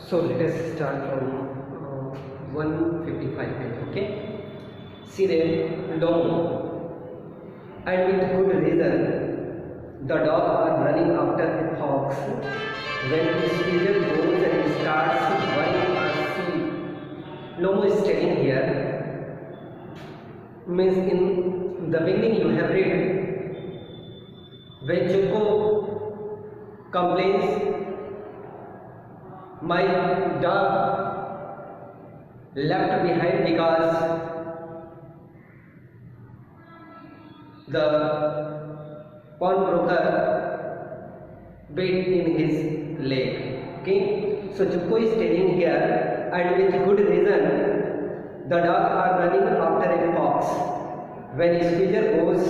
So let us start from 155 page. Okay. See there, long and with good reason, the dog are running after a fox. When his pigeon goes and starts running a sea. Lomo is telling here, means in the beginning you have read, when Chupko complains, my dog left behind because the pawnbroker bit in his leg. Okay, so Chupko is telling here, and with good reason, the dog are running after a fox. When his pigeon goes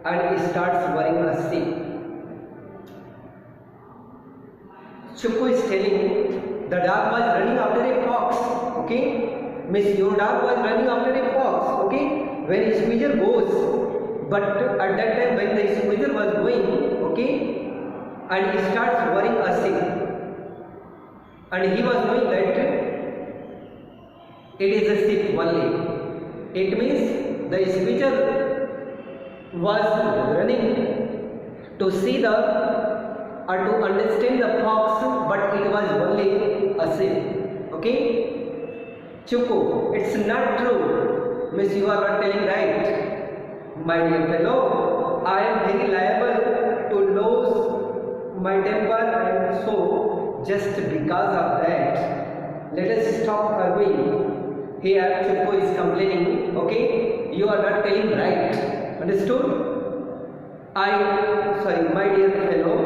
and he starts worrying a sea. Chupko is telling the dog was running after a fox. Okay, means your dog was running after a fox. Okay, when his pigeon goes, but at that time when the pigeon was going, okay, and he starts worrying a sea. And he was knowing that it is a ship only. It means the speaker was running to see the or to understand the fox, but it was only a ship. Okay? Chupko, it's not true. Miss, you are not telling right. My dear fellow, I am very liable to lose my temper, and so just because of that, let us stop arguing. Here Chupko is complaining, okay, you are not telling right. Understood? My dear fellow,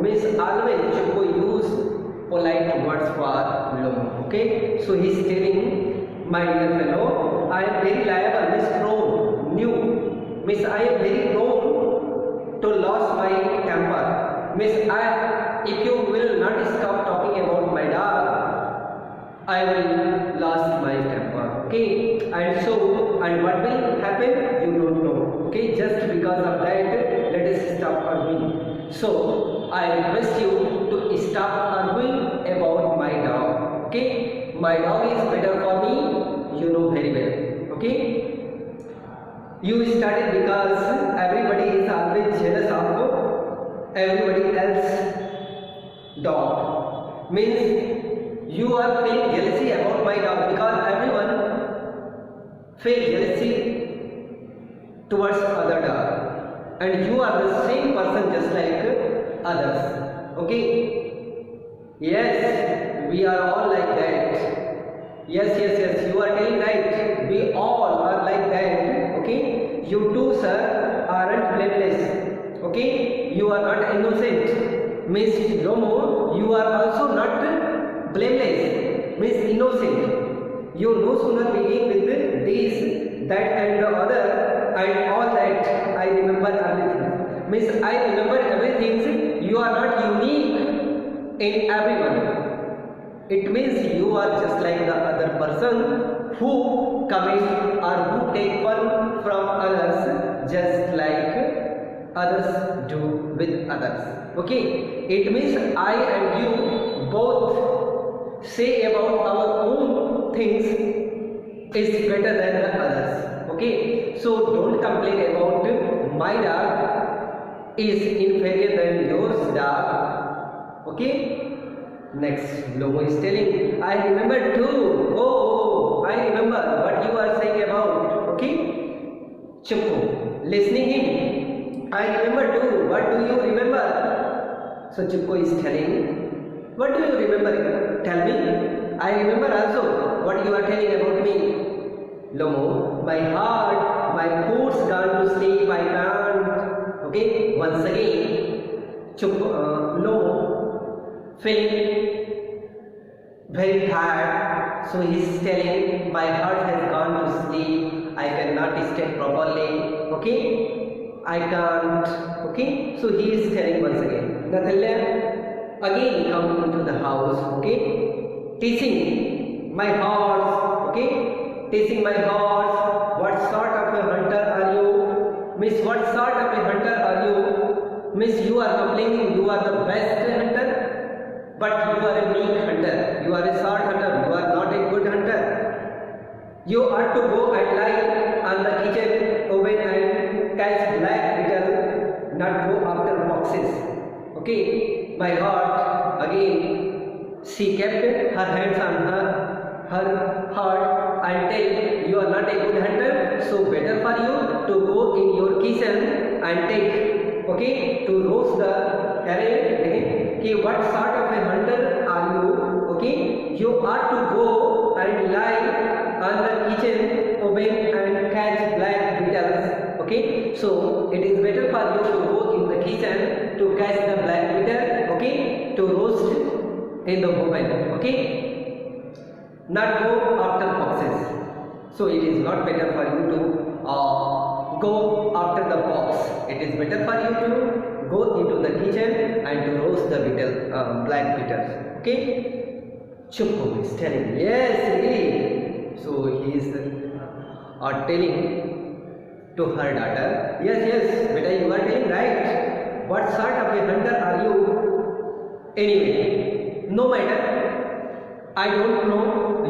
means always Chupko use polite words for long. Okay? So he is telling, my dear fellow, I am very liable, means prone, new. Means I am very prone to lose my temper. Means if you will not stop talking about my dog, I will lose my temper. Okay, and what will happen, you don't know. Okay, just because of that, let us stop arguing. So I request you to stop arguing about my dog. Okay, my dog is better for me, you know very well. Okay, you started because everybody is always jealous of everybody else dog. Means you are feeling jealousy about my dog because everyone feels jealousy towards other dog, and you are the same person just like others. Okay? Yes, we are all like that. Yes, you are telling right. We all are like that. Okay? You too, sir, aren't blameless. Okay? You are not innocent. Miss Lomo, you are also not blameless. Miss innocent. You no sooner begin with this, that and the other and all that. I remember everything. Miss, I remember everything. You are not unique in everyone. It means you are just like the other person who commit or who take one from others, just like others do with others. Okay, it means I and you both say about our own things is better than the others. Okay, so don't complain about my dog is inferior than yours dog. Okay, next Lomo is telling, I remember too. Oh, I remember what you are saying about. Okay, Chupko, listening him, I remember too. What do you remember? So Chupko is telling, what do you remember? Tell me. I remember also what you are telling about me. Lomo, my heart, my foot's gone to sleep, I can't. Okay, once again, Lomo feeling very tired, so he is telling, my heart has gone to sleep, I cannot stay properly. Okay, I can't. Okay, so he is telling once again. Nathalia again come into the house. Okay, teaching my horse. Okay, teaching my horse. What sort of a hunter are you? Miss, what sort of a hunter are you? Miss, you are complaining you are the best hunter, but you are a weak hunter, you are a short hunter, you are not a good hunter. You ought to go and lie on the kitchen oven and catch black beetle, not go after foxes. Okay, my heart again. She kept her hands on her heart and said, "You are not a good hunter, so better for you to go in your kitchen and take, okay, to roast the carrot. Okay, what sort of a hunter are you? Okay, you ought to go and lie on the kitchen oven and catch black beetles. Okay, so it is better for you to go in the kitchen to catch the black beetle. Okay, to roast in the oven. Okay, not go after foxes. So it is not better for you to go after the fox. It is better for you to go into the kitchen and to roast the beetle, black beetles. Okay." Chuppo is telling, "Yes, really." So he is telling to her daughter, yes, beta, you are telling right. What sort of a hunter are you? Anyway, no matter. I don't know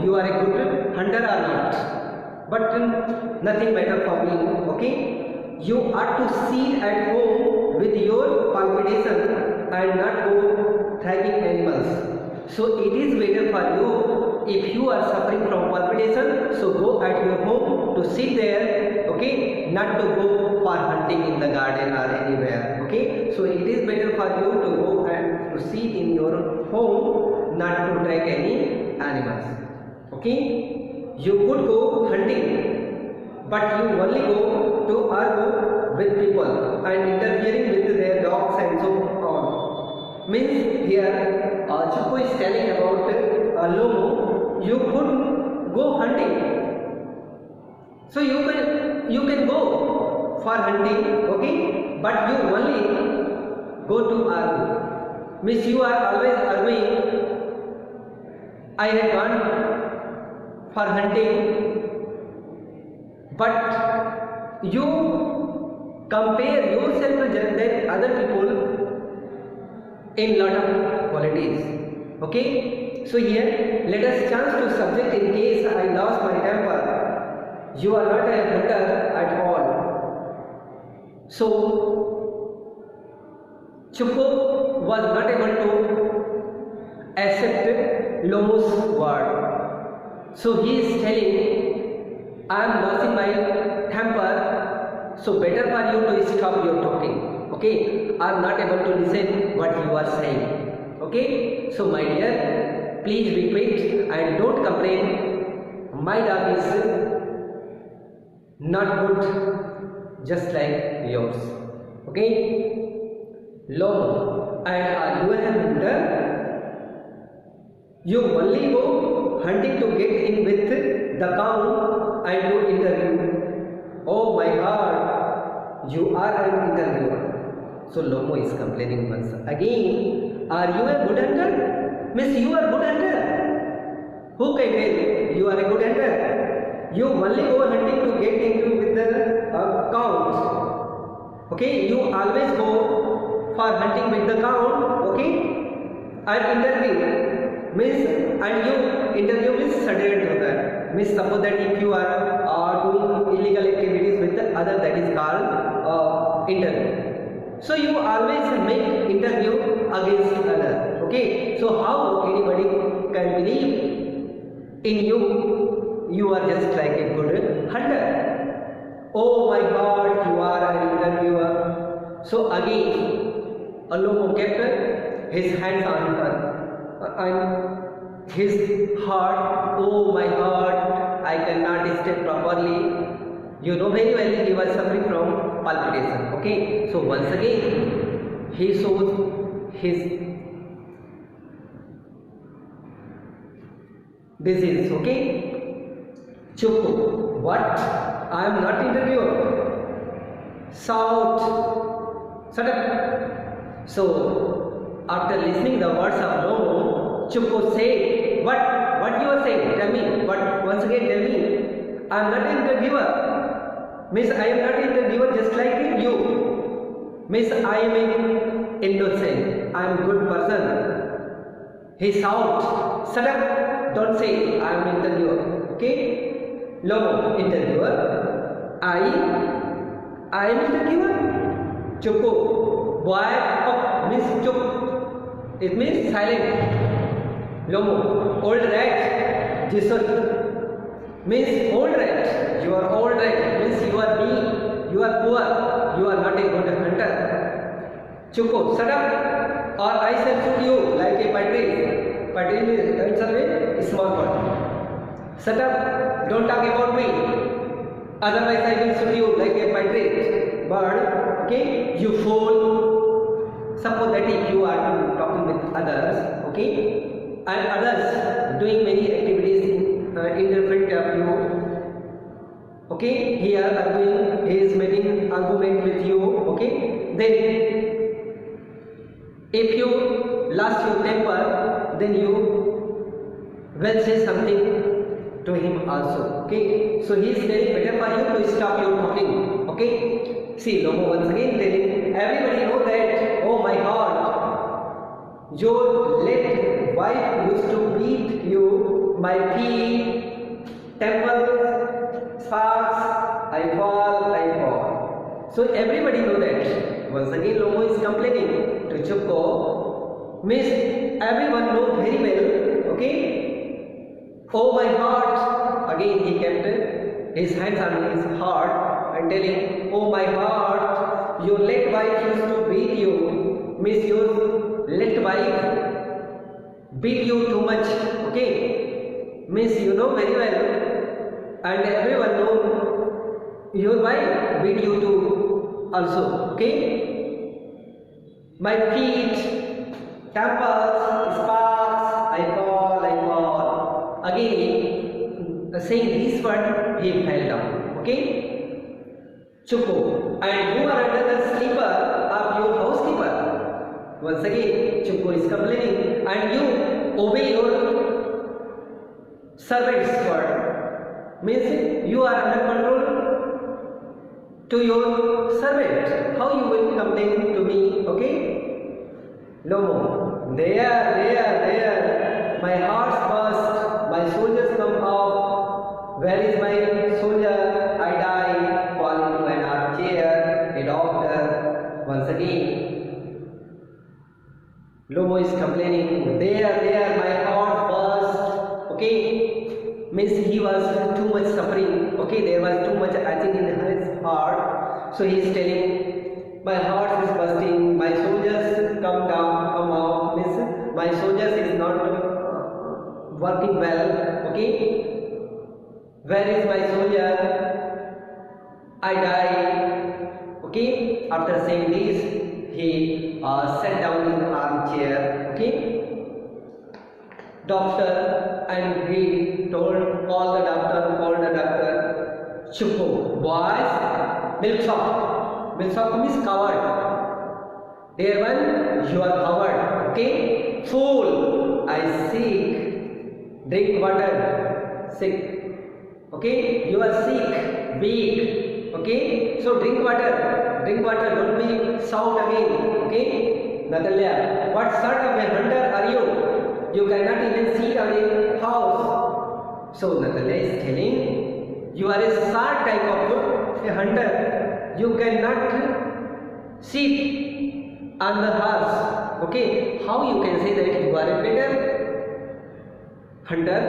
you are a good hunter or not, but nothing matter for me. Okay, you are to sit at home with your palpitation and not go tracking animals. So it is better for you if you are suffering from palpitation. So go at your home to sit there. Okay, not to go for hunting in the garden or anywhere. Okay, so it is better for you to go and to sit in your home, not to track any animals. Okay, you could go hunting, but you only go to argue with people and interfering with their dogs and so on. Means here Chuppo is telling about Lomo. You could go hunting, so you can go for hunting. Okay, but you only go to argue. Means you are always arguing. I had gone for hunting, but you compare yourself with other people in lot of qualities. Okay, so here let us chance to subject in case I lost my temper. You are not a hunter at all. So Chuppo was not able to accept Lomo's word. So he is telling, I am losing my temper, so better for you to stop your talking. Okay, I am not able to listen what you are saying. Okay, so my dear, please be quick and don't complain. My dog is not good, just like yours. Okay, Lomo, and are you a hunter? You only go hunting to get in with the cow and to interview. Oh my God, you are an interviewer. So Lomo is complaining once again. Are you a good hunter? Miss, you are good hunter. Who can tell you are a good hunter? You only go hunting to get into with the cows. Okay, you always go for hunting with the cow. Okay, and interview. Means, and you interview means surveillance होता है. Means suppose that if you are doing illegal activities with the other, that is called interview. So you always make interview against other. Okay. So how anybody can believe in you? You are just like a good hunter. Oh my God, you are an interviewer. So again, Lomo kept his hands on her. And his heart, oh my heart, I cannot step properly. You know very well he was suffering from palpitation. Okay, so once again he shows his disease. Okay, Chuppo, what? I am not interviewer. Shout, shut up. So after listening the words of Lomo, Chuppo said, what you are saying? Tell me. But once again, tell me. I am not an interviewer. Miss, I am not an interviewer just like you. Miss, I am an innocent. I am good person. He shout, shut up, don't say I am interviewer. Okay? Lomo, interviewer. I am interviewer. Chupo, boy up means chup. It means silent. Lomo, old rat. Jason means old rat. You are old rat means you are mean. You are poor. You are not a good hunter. Chupo, shut up, or I shall shoot you like a partridge. Partridge is answer with small bird. Shut up, don't talk about me. Otherwise, I will shoot you like a partridge bird. Okay, you fool. Suppose that if you are talking with others, okay, and others doing many activities in front of you. Okay, here arguing, he is making argument with you. Okay, then if you lost your temper, then you will say something to him also. Okay, so he is telling better for you to stop your talking. Okay, see Lomo once again telling everybody know that, oh my God, your late wife used to beat you, my feet, temples, sparks, I fall. So everybody know that. Once again Lomo is complaining to Chupko, means everyone know very well. Okay, oh my heart. Again he kept his hands on his heart and telling, oh my heart, your late wife used to beat you, means your late wife beat you too much. Okay, means you know very well, and everyone know your wife beat you too also. Okay, my feet, temples, sparks, I fall. Again, saying this word, he fell down. Okay, Chuko, and you are under the sleeper of your housekeeper. Once again, Chuko is complaining, and you obey your servant's word. Means you are under control to your servant. How you will complain to me? Okay, Lomo, there. My heart burst. My soldiers come off. Where is my soldier? I die. Fall into an armchair. A doctor. Once again, Lomo is complaining. There. My heart burst. Okay, means he was too much suffering. Okay, there was too much agony in his heart. So he is telling, my heart is bursting. My soldiers come out. Means my soldiers is not working well. Okay, where is my soldier? I die. Okay, after saying this, he sat down in an armchair. Okay, doctor, and he called the doctor. Chupo, boys, milk shop means coward. Dear one, you are coward. Okay, fool, I sick. Drink water, sick. Okay, you are sick, weak. Okay, so drink water, don't be shout again. Okay, Natalia, what sort of a hunter are you? You cannot even sit on a house. So Natalia is telling, you are a short type of a hunter. You cannot sit on the house. Okay, how you can say that you are a better hunter?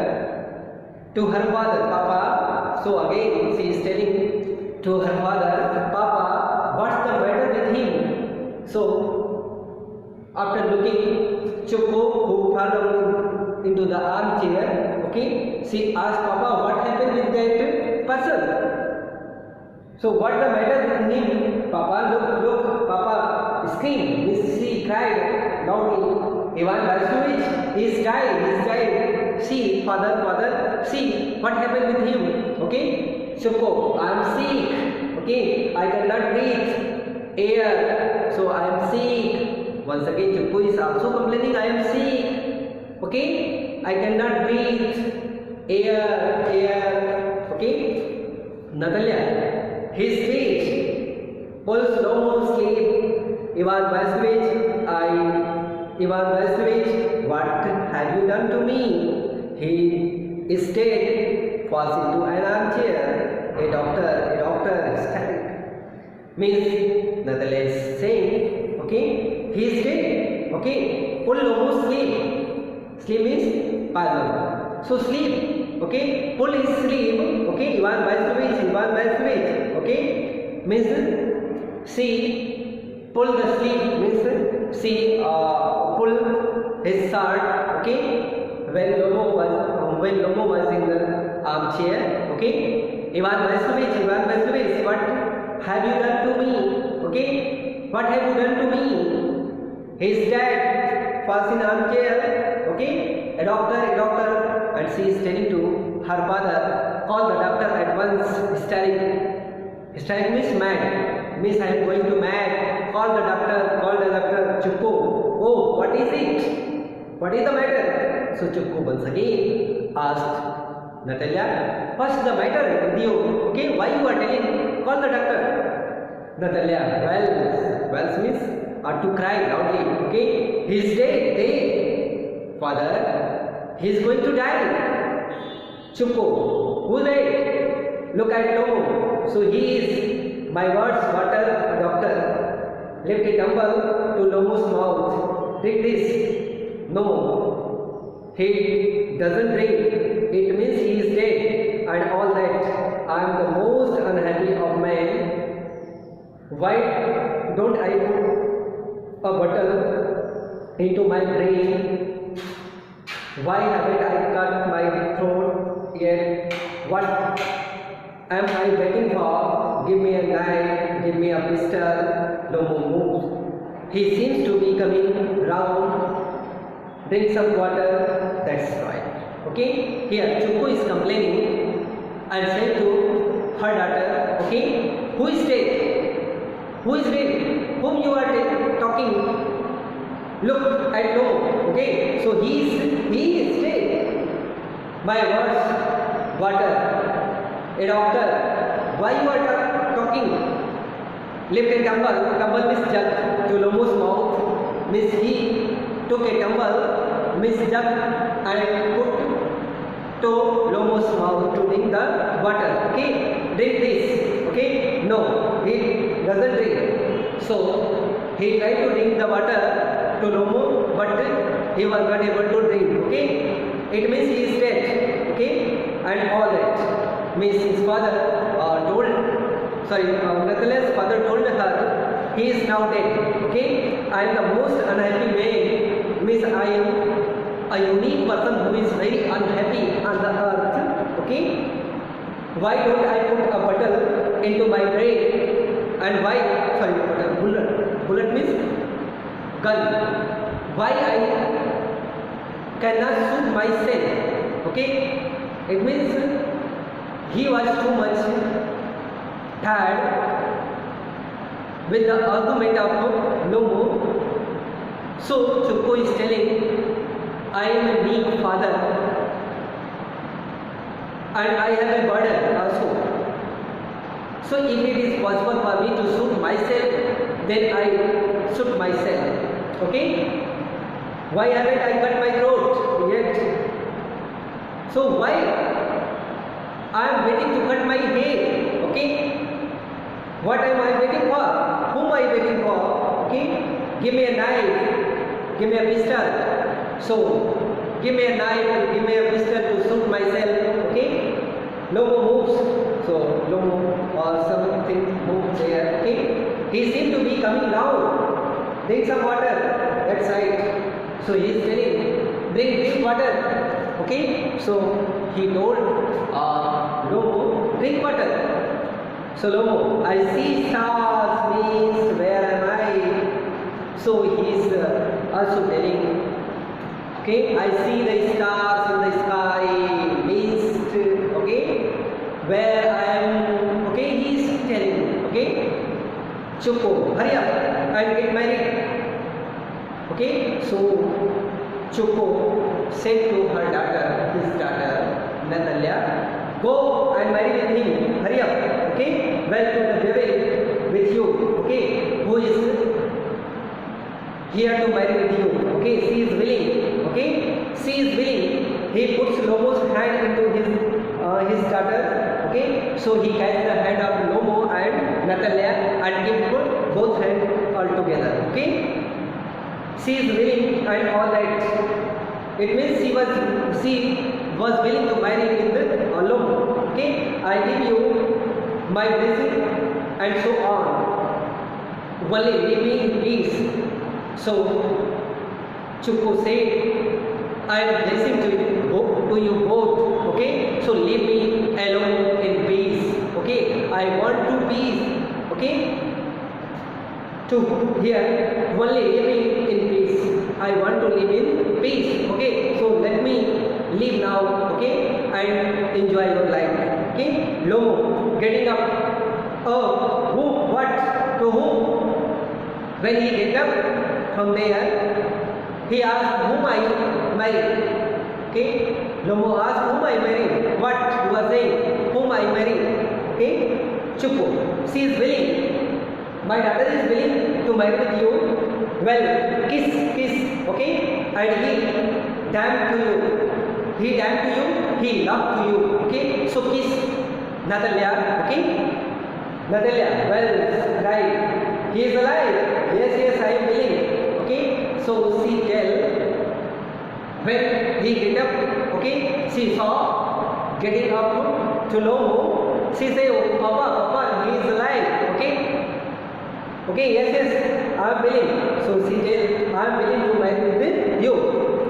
To her father, Papa. So again she is telling to her father, Papa, what's the matter with him? So after looking Chuko, who fell down into the armchair, okay, she asked Papa, what happened with that person? So what the matter with him? Papa, look, Papa screamed. She cried loudly. Ivan Vasilievich, he's died. See, father, see what happened with him. Okay, Chuko, I am sick. Okay, I cannot breathe air, so I am sick. Once again, Chuko is also complaining, I am sick. Okay, I cannot breathe air. Okay, Natalia, his speech pulls Lomo sleep. Ivan Vasilievich, what have done to me? He stayed, falls into an armchair. A doctor, ecstatic. Means, nothing less saying, okay, he stayed, okay, pull Lomo sleep. Sleep means pardon. So sleep, okay, pull his sleep, okay, Ivan Vasilevich, okay, means see, pull the sleeve means see, pull his shirt, okay, when Lomo was in the armchair, okay, Ivan Vasilevich, what have you done to me, okay, what have you done to me? His dad falls in armchair, okay, a doctor, and she is telling to her father, call the doctor at once. Hysteric means mad, means I am going to mad. Call the doctor. Chupko, oh, what is it? What is the matter? So Chupko once again asked Natalia, what's the matter with you? Okay, why you are telling? Call the doctor. Natalia, well means to cry loudly. Okay, he's dead. Father, he's going to die. Chupko, who's dead? Look at Lomo. So he is my words, water, doctor. Lift a tumble to Lomo's mouth. Drink this. No, he doesn't drink. It means he is dead and all that. I am the most unhappy of men. Why don't I put a bottle into my brain? Why haven't I cut my throat yet? What am I waiting for? Give me a knife, give me a pistol. Lomo moves. He seems to be coming round. Drink some water. That's right. Okay. Here Chupko is complaining and saying to her daughter, okay, who is dead? Who is dead? Whom you are talking? Look at Lomo. Okay. So he is dead. My words, water, a doctor. Why you are talking? Lift a tumble means jug to Lomo's mouth. Means he took a tumble, means jug, and put to Lomo's mouth to drink the water. Okay, drink this. Okay, no, he doesn't drink. So he tried to drink the water to Lomo, but he was not able to drink. Okay, it means he is dead. Okay, and all that means his father Natalia's father told her, he is now dead. Okay, I am the most unhappy man. Means I am a unique person who is very unhappy on the earth. Okay, why don't I put a bottle into my brain? And why? Bullet means gun. Why I cannot shoot myself? Okay, it means he was too much tired with the argument of Lomo. So Chupko is telling, I am a weak father and I have a burden also. So if it is possible for me to shoot myself, then I shoot myself. Okay? Why haven't I cut my throat yet? So why I am waiting to cut my hair? Okay? What am I waiting for? Whom am I waiting for? Okay? Give me a knife. Give me a pistol. So, give me a knife and give me a pistol to shoot myself. Okay? Lomo moves. So, Lomo or something moves there. Okay? He seemed to be coming down. Drink some water. That's right. So, he is telling, drink water. Okay? So, he told Lomo, drink water. So Lomo, I see stars means where am I? So he is also telling, okay, I see the stars in the sky means, okay, where I am, okay, he is telling, okay, Chupko, hurry up and get married. Okay, so Chupko said to her daughter, his daughter, Natalia, go and marry with him, hurry up. Okay, well, to the devil with you, okay, who is here to marry with you. Okay, she is willing. Okay, she is willing. He puts Lomo's hand into his daughter. Okay, so he catches the hand of Lomo and Natalia and keep both hands all together. Okay, she is willing and all that. It means she was willing to marry with Lomo. Okay, I give you my blessing and so on. Only leave me in peace. So Chukku said, I am blessing to you both. Okay, so leave me alone in peace. Okay, I want to peace. Okay, to here only leave me in peace. I want to live in peace. Okay, so let me live now. Okay, and enjoy your life. Okay, Lomo getting up. Oh, who? What? To whom? When he get up from there, he asked, whom I marry? Okay, Lomo asked, whom I marry? What you are saying? Whom I marry? Okay, Chukku, she is willing. My daughter is willing to marry with you. Well, kiss, kiss. Okay, and he damned to you. He damned to you. He loved to you. Okay, so kiss Natalia. Okay, Natalia. Well, right. He is alive. Yes, yes, I am willing. Okay, so she tell when he get up. Okay, she saw getting up to Lomo. She say, oh, Papa, he is alive. Okay, okay, yes, yes, I am willing. So she tell, I am willing to marry with you.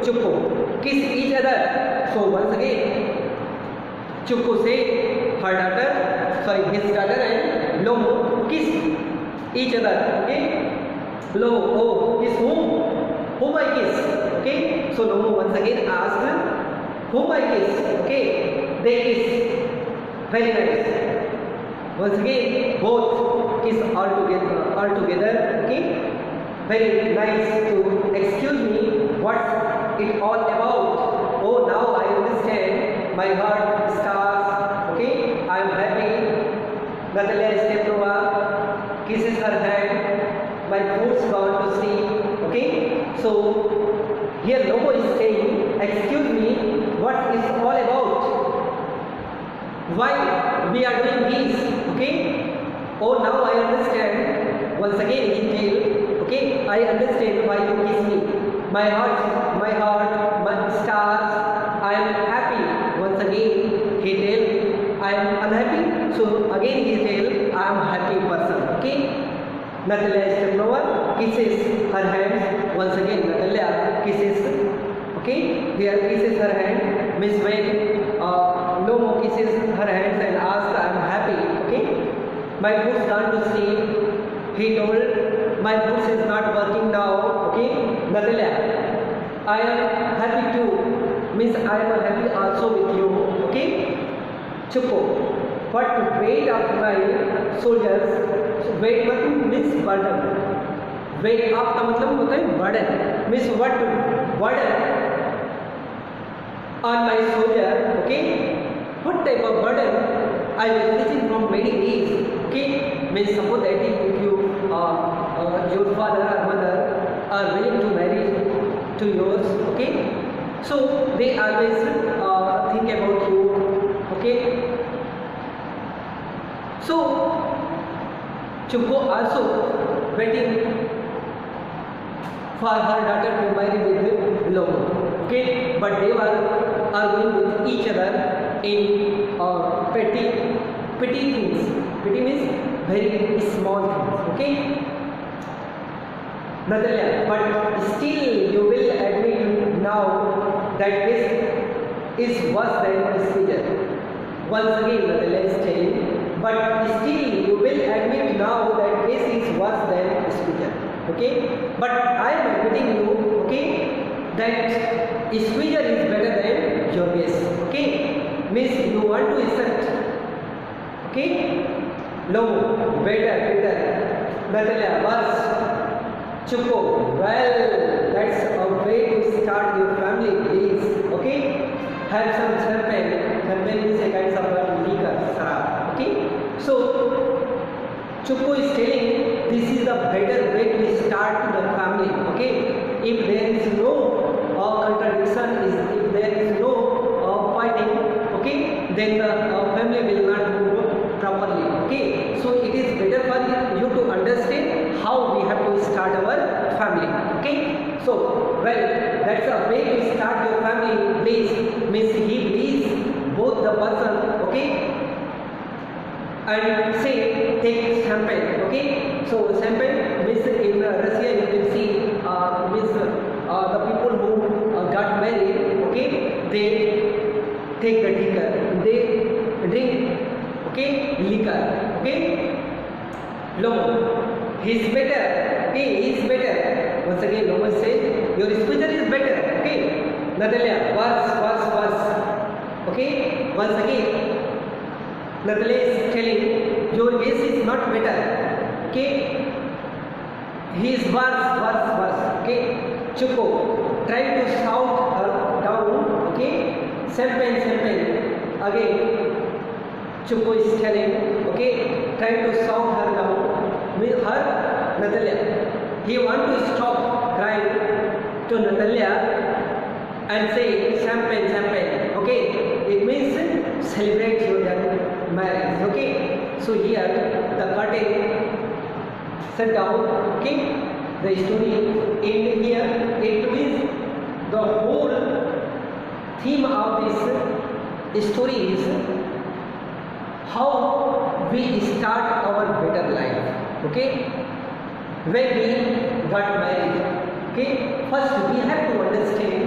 Chukku, kiss each other. So once again, Chukku say her daughter, his daughter and Lomo kiss each other. Okay, Lomo, oh, kiss whom? Whom I kiss? Okay, so Lomo once again asked, whom I kiss? Okay, they kiss. Very nice. Once again, both kiss all together. Okay, very nice. To excuse me, what's it all about? Oh, now I understand. My heart starts. Okay, I am happy. Natalia Stepanova kisses her hand. My foot's gone to sleep. Okay, so here Lomo is saying, excuse me, what is all about? Why we are doing this? Okay, oh, now I understand. Once again he tell, okay, I understand why you kiss me. My heart, my stars, I am happy. Once again he tell, I am unhappy. So again he tell, I am happy person. Okay, Natalia Stepanova kisses her hands. Once again Natalia kisses. Okay, here kisses her hand. Miss when Lomo kisses her hands and asks, I am happy. Okay, my foot's gone to sleep. He told, my foot is not working now. Okay, Natalia, I am happy too. Means I am happy also with you. Okay, Chukku, what weight of my soldiers? Weight means burden. Weight of का मतलब होता है burden. Means what burden on my soldier? Okay, what type of burden I was facing from many days? Okay, means suppose that if you your father or mother are willing to marry to yours. Okay, so they always think about you. Okay, so Chukku also waiting for her daughter to marry with Lomo. Okay, but they were arguing with each other in petty things. Petty means very small things. Okay, Natalia, but still you will admit now that this is worse than misbehavior. Once again Natalia is telling, but still you will admit now that this is worse than misbehavior. Okay, but I am admitting you, okay, that squeezer is better than Jovius. Okay, means you want to insult. Okay, Lomo, better. Natalia, worse. Chukku, well, that's a way to start your family, please. Okay, have some champagne. Champagne is a kind of liquor, sarap. Okay, so Chukku is telling, this is the better way to start the family. Okay, if there is no contradiction, if there is no fighting, okay, then the family will not move properly. Okay, so it is better for you to understand how we have to start our family. Okay, so well, that's a way to start your family. Please, means he please both the person, okay, and say take champagne. Okay, so champagne means in Russia you will see means the people who got married, okay, they take the liquor, they drink, okay, liquor. Okay, Lomo, he is better. Okay, he is better. Once again, Lomo says your speaker is better. Okay, Natalia, worse. Okay, once again, Natalia is telling your case is not better. Okay, he is worse. Okay, Chuko, try to shout her down. Okay, champagne. Again, Chuko is telling, okay, try to shout her down. Her, Natalia, he want to stop crying to Natalia and say champagne. Okay, it means celebrate your marriage. Okay, so here the curtain set down. Okay, the story end here. It means the whole theme of this story is how we start our better life. Okay, when we got married. Okay, first we have to understand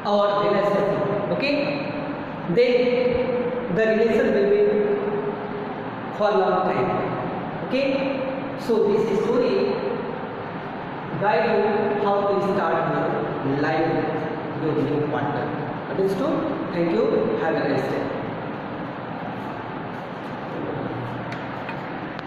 our relationship. Okay, then the relation will be for long time. Okay, so this story guide you how to start your life with your new partner. Understood? Thank you. Have a nice day.